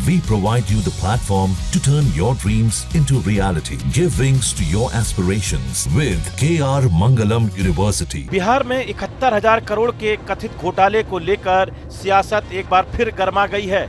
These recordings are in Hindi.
We provide you the platform to turn your dreams into reality. Give wings to your aspirations with KR Mangalam University. Bihar में 71,000 करोड़ के कथित घोटाले को लेकर सियासत एक बार फिर गर्मा गई है।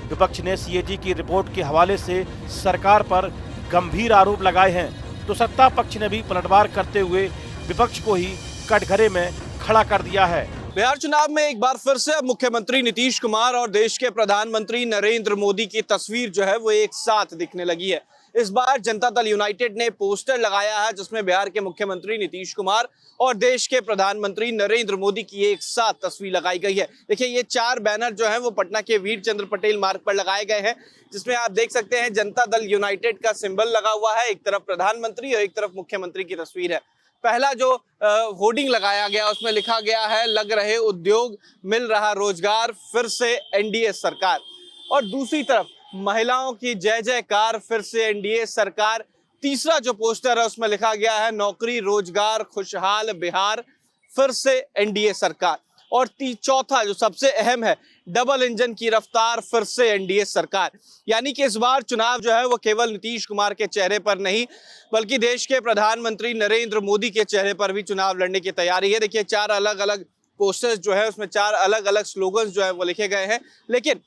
विपक्ष ने सीएजी की रिपोर्ट के हवाले से सरकार पर गंभीर आरोप लगाए हैं, तो सत्ता पक्ष ने भी पलटवार करते हुए विपक्ष को ही कटघरे में खड़ा कर दिया है। बिहार चुनाव में एक बार फिर से अब मुख्यमंत्री नीतीश कुमार और देश के प्रधानमंत्री नरेंद्र मोदी की तस्वीर जो है वो एक साथ दिखने लगी है। इस बार जनता दल यूनाइटेड ने पोस्टर लगाया है जिसमें बिहार के मुख्यमंत्री नीतीश कुमार और देश के प्रधानमंत्री नरेंद्र मोदी की एक साथ तस्वीर लगाई गई है। देखिए, ये 4 बैनर जो है वो पटना के वीर चंद्र पटेल मार्ग पर लगाए गए हैं, जिसमें आप देख सकते हैं जनता दल यूनाइटेड का सिंबल लगा हुआ है। एक तरफ प्रधानमंत्री और एक तरफ मुख्यमंत्री की तस्वीर है। पहला जो होर्डिंग लगाया गया उसमें लिखा गया है, लग रहे उद्योग, मिल रहा रोजगार, फिर से एनडीए सरकार। और दूसरी तरफ महिलाओं की जय जयकार, फिर से एनडीए सरकार। तीसरा जो पोस्टर है उसमें लिखा गया है, नौकरी रोजगार खुशहाल बिहार, फिर से एनडीए सरकार। और चौथा जो सबसे अहम है, डबल इंजन की रफ्तार, फिर से एनडीए सरकार। यानी कि इस बार चुनाव जो है वो केवल नीतीश कुमार के चेहरे पर नहीं बल्कि देश के प्रधानमंत्री नरेंद्र मोदी के चेहरे पर भी चुनाव लड़ने की तैयारी है। देखिए, 4 अलग अलग पोस्टर्स जो है उसमें 4 अलग अलग स्लोगन्स जो है वो लिखे गए हैं, लेकिन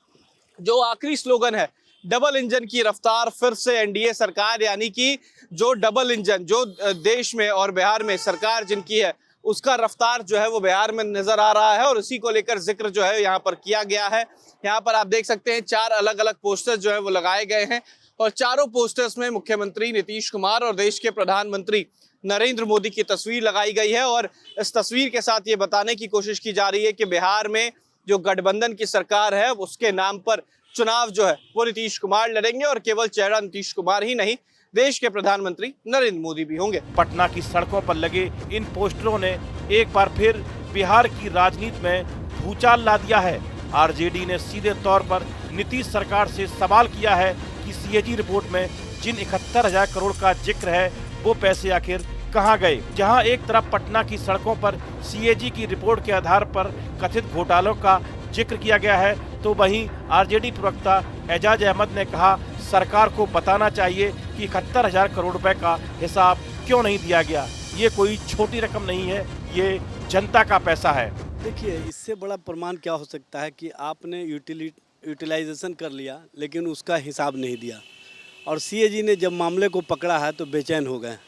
जो आखिरी स्लोगन है, डबल इंजन की रफ्तार, फिर से एनडीए सरकार, यानी कि जो डबल इंजन जो देश में और बिहार में सरकार जिनकी है उसका रफ्तार जो है वो बिहार में नजर आ रहा है और उसी को लेकर जिक्र जो है यहाँ पर किया गया है। यहाँ पर आप देख सकते हैं 4 अलग अलग पोस्टर्स जो है वो लगाए गए हैं और चारों पोस्टर्स में मुख्यमंत्री नीतीश कुमार और देश के प्रधानमंत्री नरेंद्र मोदी की तस्वीर लगाई गई है। और इस तस्वीर के साथ ये बताने की कोशिश की जा रही है कि बिहार में जो गठबंधन की सरकार है उसके नाम पर चुनाव जो है वो नीतीश कुमार लड़ेंगे और केवल चेहरा नीतीश कुमार ही नहीं, देश के प्रधानमंत्री नरेंद्र मोदी भी होंगे। पटना की सड़कों पर लगे इन पोस्टरों ने एक बार फिर बिहार की राजनीति में भूचाल ला दिया है। आरजेडी ने सीधे तौर पर नीतीश सरकार से सवाल किया है कि सीएजी रिपोर्ट में जिन 71,000 करोड़ का जिक्र है वो पैसे आखिर कहां गए। जहां एक तरफ पटना की सड़कों पर सीएजी की रिपोर्ट के आधार पर कथित घोटालों का जिक्र किया गया है, तो वहीं आरजेडी प्रवक्ता एजाज अहमद ने कहा सरकार को बताना चाहिए कि 71,000 करोड़ रुपए का हिसाब क्यों नहीं दिया गया। ये कोई छोटी रकम नहीं है, ये जनता का पैसा है। देखिए, इससे बड़ा प्रमाण क्या हो सकता है कि आपने यूटिलाइजेशन कर लिया लेकिन उसका हिसाब नहीं दिया। और सीएजी ने जब मामले को पकड़ा है तो बेचैन हो गए।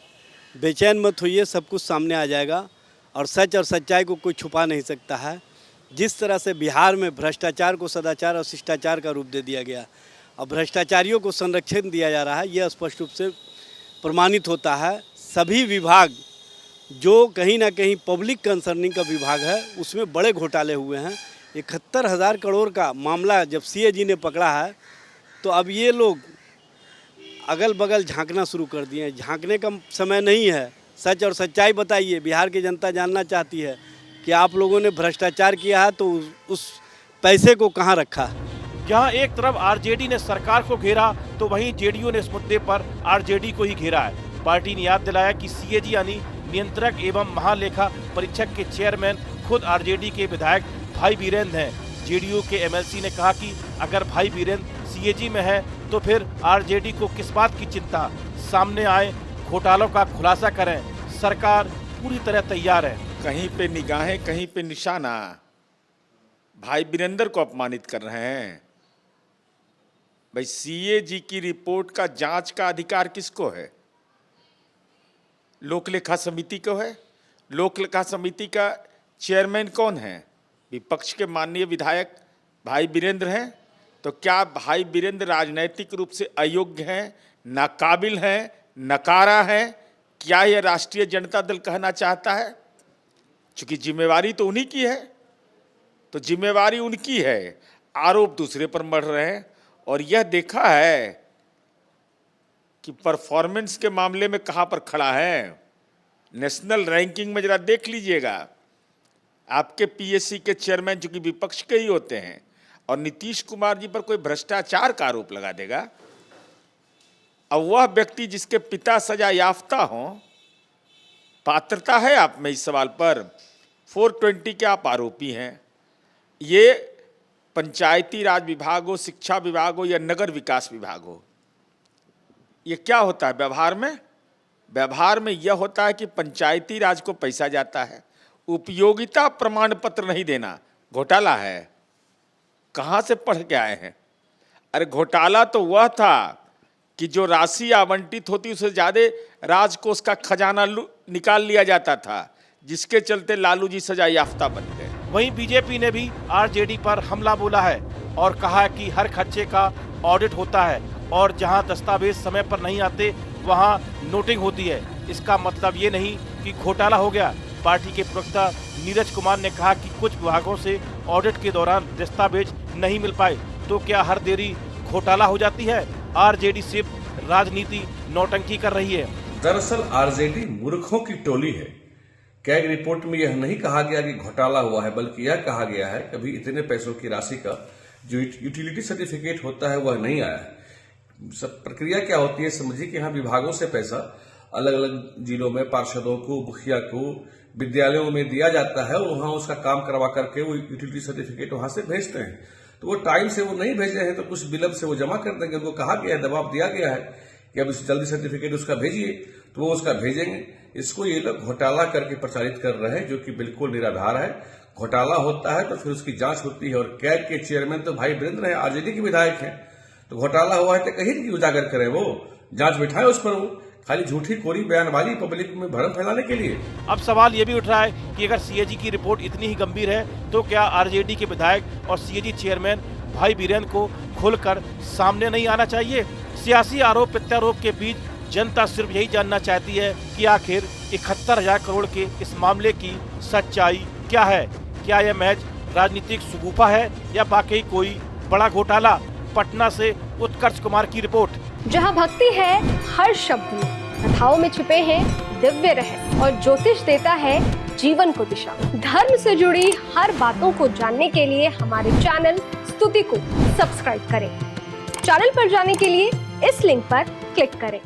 बेचैन मत होइए, सब कुछ सामने आ जाएगा और सच और सच्चाई को कोई छुपा नहीं सकता है। जिस तरह से बिहार में भ्रष्टाचार को सदाचार और शिष्टाचार का रूप दे दिया गया और भ्रष्टाचारियों को संरक्षण दिया जा रहा है, यह स्पष्ट रूप से प्रमाणित होता है। सभी विभाग जो कहीं ना कहीं पब्लिक कंसर्निंग का विभाग है उसमें बड़े घोटाले हुए हैं। 71,000 करोड़ का मामला जब सीएजी ने पकड़ा है तो अब ये लोग अगल बगल झांकना शुरू कर दिए हैं। झांकने का समय नहीं है, सच और सच्चाई बताइए। बिहार की जनता जानना चाहती है कि आप लोगों ने भ्रष्टाचार किया है तो उस पैसे को कहाँ रखा। जहां एक तरफ आरजेडी ने सरकार को घेरा तो वहीं जेडीयू ने इस मुद्दे पर आरजेडी को ही घेरा है। पार्टी ने याद दिलाया कि सीएजी यानी नियंत्रक एवं महालेखा परीक्षक के चेयरमैन खुद आरजेडी के विधायक भाई वीरेंद्र हैं। जेडीयू के एमएलसी ने कहा कि अगर भाई वीरेंद्र सीएजी में है तो फिर आरजेडी को किस बात की चिंता। सामने आए, घोटालों का खुलासा करें, सरकार पूरी तरह तैयार है। कहीं पे निगाहें कहीं पे निशाना, भाई वीरेंद्र को अपमानित कर रहे हैं। भाई, सीएजी की रिपोर्ट का जांच का अधिकार किसको है? लोक लेखा समिति को है। लोक लेखा समिति का चेयरमैन कौन है? विपक्ष के माननीय विधायक भाई वीरेंद्र हैं। तो क्या भाई वीरेंद्र राजनैतिक रूप से अयोग्य हैं, नाकाबिल हैं, नकारा हैं? क्या यह राष्ट्रीय जनता दल कहना चाहता है? चूंकि जिम्मेवारी तो उन्हीं की है, तो जिम्मेवारी उनकी है, आरोप दूसरे पर मढ़ रहे हैं। और यह देखा है कि परफॉर्मेंस के मामले में कहां पर खड़ा है। नेशनल रैंकिंग में जरा देख लीजिएगा, आपके पीएससी के चेयरमैन जो कि विपक्ष के ही होते हैं और नीतीश कुमार जी पर कोई भ्रष्टाचार का आरोप लगा देगा। अब वह व्यक्ति जिसके पिता सजा याफ्ता हों, पात्रता है आप में इस सवाल पर? 420 के आप आरोपी हैं। ये पंचायती राज विभाग हो, शिक्षा विभाग हो या नगर विकास विभाग हो, ये क्या होता है व्यवहार में? व्यवहार में यह होता है कि पंचायती राज को पैसा जाता है, उपयोगिता प्रमाण पत्र नहीं देना घोटाला है। कहाँ से पढ़ के आए हैं? अरे घोटाला तो वह था कि जो राशि आवंटित होती उससे ज़्यादा राजकोष का खजाना निकाल लिया जाता था, जिसके चलते लालू जी सजा याफ्ता बन गए। वहीं बीजेपी ने भी आरजेडी पर हमला बोला है और कहा है कि हर खर्चे का ऑडिट होता है और जहां दस्तावेज समय पर नहीं आते वहां नोटिंग होती है। इसका मतलब ये नहीं कि घोटाला हो गया। पार्टी के प्रवक्ता नीरज कुमार ने कहा कि कुछ विभागों से ऑडिट के दौरान दस्तावेज नहीं मिल पाए, तो क्या हर देरी घोटाला हो जाती है? आरजेडी सिर्फ राजनीति नौटंकी कर रही है। दरअसल आरजेडी मूर्खों की टोली है। कैग रिपोर्ट में यह नहीं कहा गया कि घोटाला हुआ है, बल्कि यह कहा गया है कभी इतने पैसों की राशि का जो यूटिलिटी सर्टिफिकेट होता है वह नहीं आया है। सब प्रक्रिया क्या होती है समझिए कि यहाँ विभागों से पैसा अलग अलग जिलों में पार्षदों को, मुखिया को, विद्यालयों में दिया जाता है और वहां उसका काम करवा करके वो यूटिलिटी सर्टिफिकेट वहां से भेजते हैं। तो वो टाइम से वो नहीं भेज रहे हैं तो कुछ विलंब से वो जमा कर देंगे। उनको कहा गया है, दबाव दिया गया है कि अब जल्दी सर्टिफिकेट उसका भेजिए, तो वो उसका भेजेंगे। इसको ये लोग घोटाला करके प्रचारित कर रहे हैं, जो कि बिल्कुल निराधार है। घोटाला होता है तो फिर उसकी जांच होती है और कैग के चेयरमैन तो भाई वीरेंद्र हैं, आरजेडी के विधायक हैं। तो घोटाला हुआ है तो कहीं नहीं उजागर करें, वो जांच बिठाए उस पर। वो खाली झूठी कोरी बयानबाजी पब्लिक में भ्रम फैलाने के लिए। अब सवाल ये भी उठ रहा है कि अगर सीएजी की रिपोर्ट इतनी ही गंभीर है तो क्या आरजेडी के विधायक और सीएजी चेयरमैन भाई बीरेंद्र को खुलकर सामने नहीं आना चाहिए? सियासी आरोप प्रत्यारोप के बीच जनता सिर्फ यही जानना चाहती है कि आखिर 71,000 करोड़ के इस मामले की सच्चाई क्या है। क्या यह महज राजनीतिक सुगुफा है या वाकई कोई बड़ा घोटाला? पटना से उत्कर्ष कुमार की रिपोर्ट। जहां भक्ति है हर शब्द में, कथाओं में छुपे हैं दिव्य रहस्य और ज्योतिष देता है जीवन को दिशा। धर्म से जुड़ी हर बातों को जानने के लिए हमारे चैनल स्तुति को सब्सक्राइब करें। चैनल पर जाने के लिए इस लिंक पर क्लिक करें।